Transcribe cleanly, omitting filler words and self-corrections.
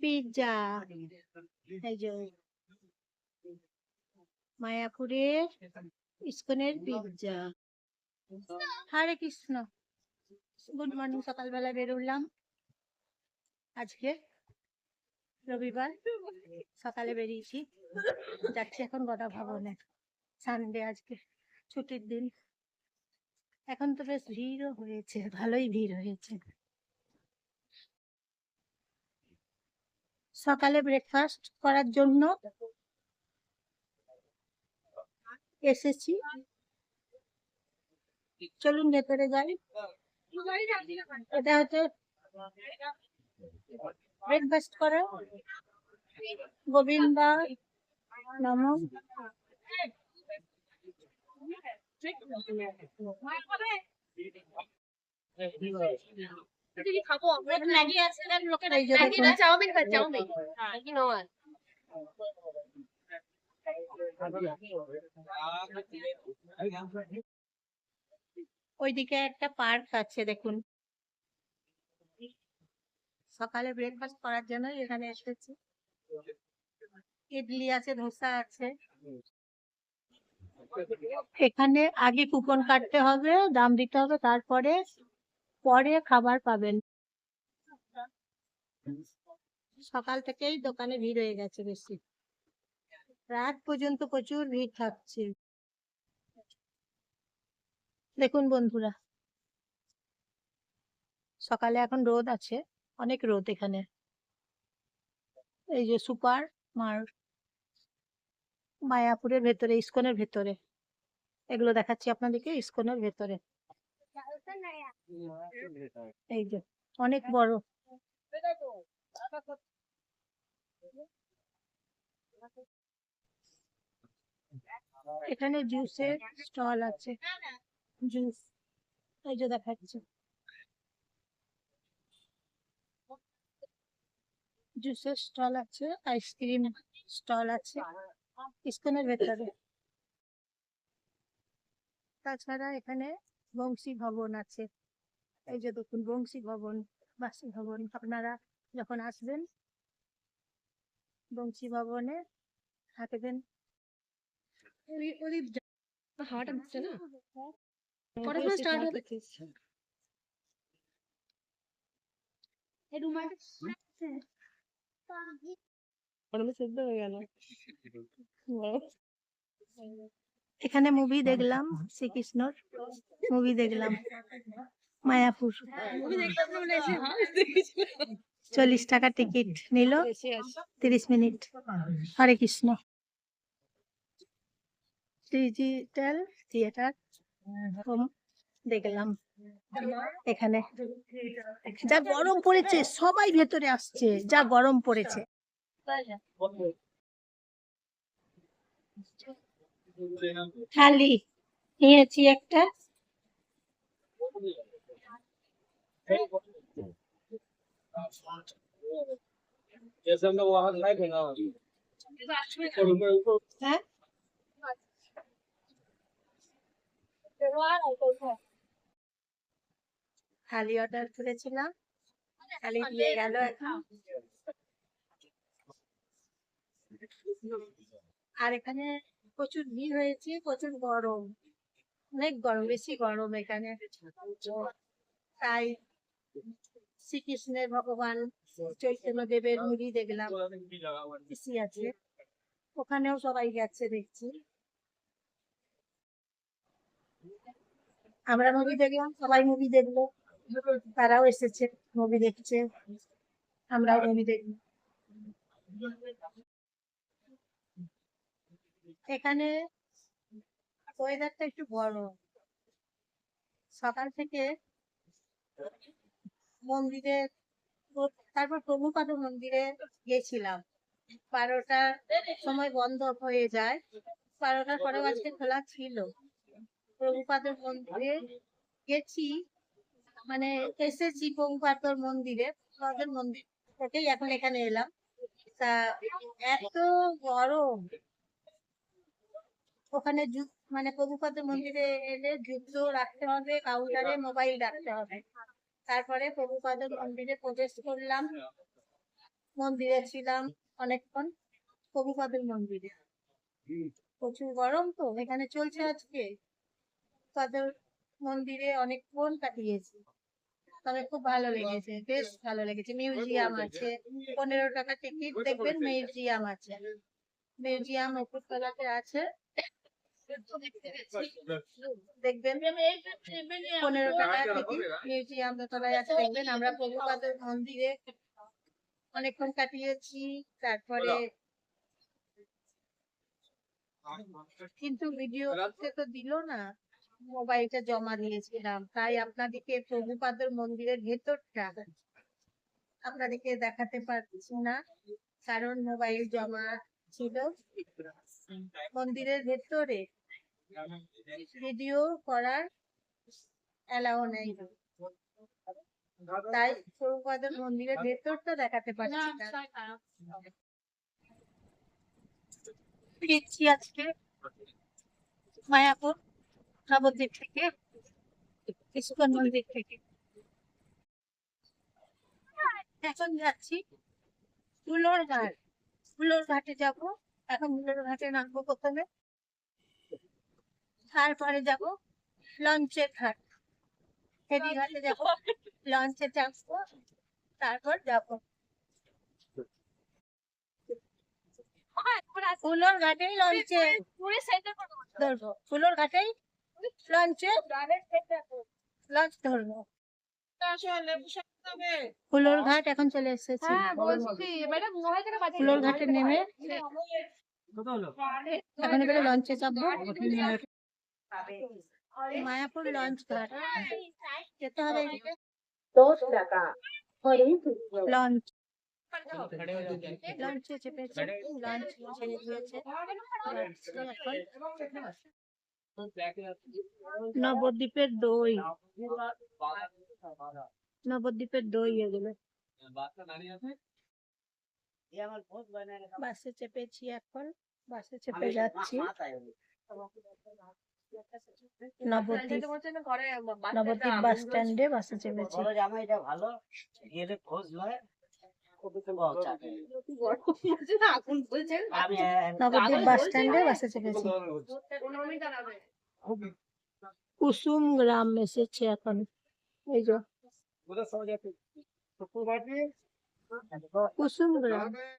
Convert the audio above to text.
Pizza, এই যে মায়াপুরের ইস্কনের পিৎজা। হরে কৃষ্ণ, গুড মর্নিং। সকালবেলা বেরোলাম, আজকে রবিবার সকালে বেরিয়েছি, যাচ্ছি এখন গদা ভবনে। সানডে, আজকে ছুটির দিন। এখন তো বেশ ভিড়ও হয়েছে, ভালোই ভিড় হয়েছে। সকালে ব্রেকফাস্ট করার জন্য এসেছি, চলুন ভেতরে যাই। এটা হচ্ছে ব্রেকফাস্ট করা গোবিন্দা নম। ম্যাগি আছে, লোকের চাউমিন খায়, চাউমিন নয়। ওইদিকে একটা পার্ক আছে, দেখুন। সকালে ব্রেকফাস্ট করার জন্য এখানে এসেছি। ইডলি আছে, ধোসা আছে। এখানে আগে কুপন কাটতে হবে, দাম দিতে হবে, তারপরে পরে খাবার পাবেন। সকাল থেকেই দোকানে ভিড় হয়ে গেছে বেশি, রাত পর্যন্ত প্রচুর ভিড় থাকছে। দেখুন বন্ধুরা, সকালে এখন রোদ আছে, অনেক রোদ এখানে। এই যে সুপার মায়াপুরের ভেতরে, ইস্কনের ভেতরে, এগুলো দেখাচ্ছি আপনাদেরকে, ইস্কনের ভেতরে। এই যে অনেক বড়। এখানে জুসের স্টল আছে, জুস এই যে দেখাচ্ছে, জুসের স্টল আছে, আইসক্রিম স্টল আছে ইস্কনের ভেতরে। তাছাড়া এখানে বংশী ভবন আছে, এই যে দেখুন বংশী ভবন, বাসী ভবন। আপনারা যখন আসবেন বংশী ভবনে থাকবেন। এখানে মুভি দেখলাম, শ্রীকৃষ্ণর মুভি দেখলাম, মায়াপুর। 40 টাকা টিকিট নিল, 30 মিনিট। হরে কৃষ্ণ। ডিজিটাল থিয়েটার দেখলাম। এখানে যা গরম পড়েছে, সবাই ভেতরে আসছে, যা গরম পড়েছে। থালি নিয়েছি একটা, হ্যাঁ থালি অর্ডার করেছিলাম, থালি দিয়ে গেল এখন। আর এখানে প্রচুর ভিড় হয়েছে, প্রচুর গরম, অনেক গরম, বেশি গরম এখানে। তাই শ্রীকৃষ্ণের ভগবান চৈতন্য দেবের মুভি দেখলাম, আছে, ওখানেও সবাই গেছে দেখছি। আমরা মুভি দেখলাম, সবাই মুভি দেখলো, তারাও এসেছে মুভি দেখছে, আমরাও মুভি দেখলাম। এখানে ওয়েদারটা একটু গরম। সকাল থেকে মন্দিরে, তারপর প্রভুপাদ মন্দিরে গেছিলাম, 12টার সময় বন্ধ হয়ে যায়, 12টার পরেও আজকে খোলা ছিল। প্রভুপাদ মন্দিরে গেছি, মানে এসেছি প্রভুপাদ মন্দিরে, প্রভুপাদের মন্দির থেকেই এখন এখানে এলাম। তা এত গরম, ওখানে মানে প্রভুপাদ মন্দিরে এলে জুতো রাখতে হবে, কাউন্টারে মোবাইল রাখতে হবে, তারপরে প্রভুপাদের মন্দিরে প্রবেশ করলাম, মন্দিরে ছিলাম অনেকক্ষণ, প্রভুপাদের মন্দিরে। প্রচুর গরম তো এখানে চলছে আজকে, তাদের মন্দিরে অনেকক্ষণ কাটিয়েছি। তবে খুব ভালো লেগেছে, বেশ ভালো লেগেছে। মিউজিয়াম আছে, 15 টাকা টিকিট, দেখবেন মিউজিয়াম আছে। মিউজিয়াম উপরতলাতে আছে, দেখবেন 15 টাকা টিকিট, মিউজিয়াম দোতলায় আছে, দেখবেন। আমরা প্রভুপাদের মন্দিরে অনেকক্ষণ কাটিয়েছি। তারপরে কিন্তু ভিডিও করতে তো দিল না, মোবাইলটা জমা দিয়েছিলাম, তাই আপনাদেরকে প্রভুপাদের মন্দিরের ভেতরটা আপনাদেরকে দেখাতে পারছি না, কারণ মোবাইল জমা ছিল। মন্দিরের ভেতরে ভিডিও করার অ্যালাউ নেই, তাই প্রভুপাদের মন্দিরের ভেতরটা দেখাতে পারছি না। ফিরছি আজকে মায়াপুর নবদ্বীপ থেকে, ইস্কন মন্দির থেকে। এখন যাচ্ছি হুলোর ঘাট। হুলোর ঘাটে যাব, এখন হুলোর ঘাটে নামবো প্রথমে, তারপরে যাব লঞ্চের ঘাট, ফেরিঘাটে যাব, লঞ্চে চাপবো, তারপর যাব হুলোর ঘাটেই লঞ্চে ধরবো, হুলোর ঘাটেই লঞ্চে লঞ্চ ধরবো। হুলোর ঘাট এখন চলে এসেছি, হুলোর ঘাটে নেমে এখন এবারে লঞ্চে চাপবো। মায়াপুর লঞ্চ ঘাট যেতে হবে, 10 টাকা লঞ্চ লঞ্চে চেপেছে, লঞ্চ ছেড়ে দিয়েছে। নবদ্বীপের দই, নবদ্বীপের দই এগুলো। বাসে চেপেছি, এখন বাসে চেপে যাচ্ছি নবদ্বীপ, নবদ্বীপ বাস স্ট্যান্ডে বাসে চেপেছি। নবদ্বীপ বাস স্ট্যান্ডে বাসে চেপেছি। কুসুম গ্রাম এসেছে এখন, এই যে কুসুম গ্রাম।